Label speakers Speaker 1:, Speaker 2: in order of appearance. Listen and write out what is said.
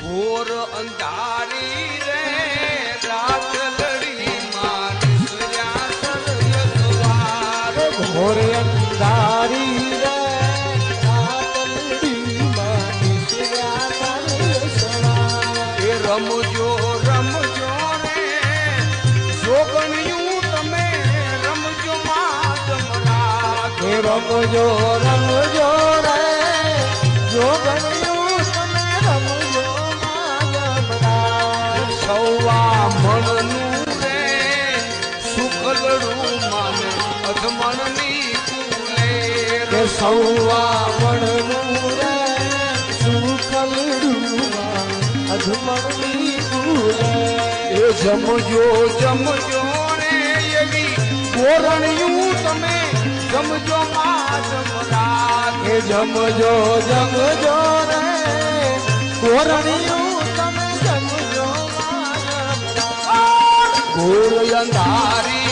Speaker 1: ઘોર અંધારી રે રાખલડી માનસર્યા સરયસવાર
Speaker 2: ઘોર અંધારી રે રાખલડી માનસર્યા સરયસવાર
Speaker 1: એ રમજો રમજો રે જોગણિયું તમે રમજો માં જમરાજ
Speaker 2: એ રમજો રમજો રે જોગણિયું તમે રમજો માયમરાજ
Speaker 1: સૌવા મણનું રે સુખલડું માને અધમણની કુલે
Speaker 2: કે સૌવા મણનું રે સુખલડું અધમણની કુલે
Speaker 1: એ જમજો જમજો રે એવી કોરણિયું તમે જમજો માં જમરાજ
Speaker 2: એ જમજો જમજો રે કોરણિયું તમે જમજો માયમરાજ
Speaker 1: ઘોર અંધારી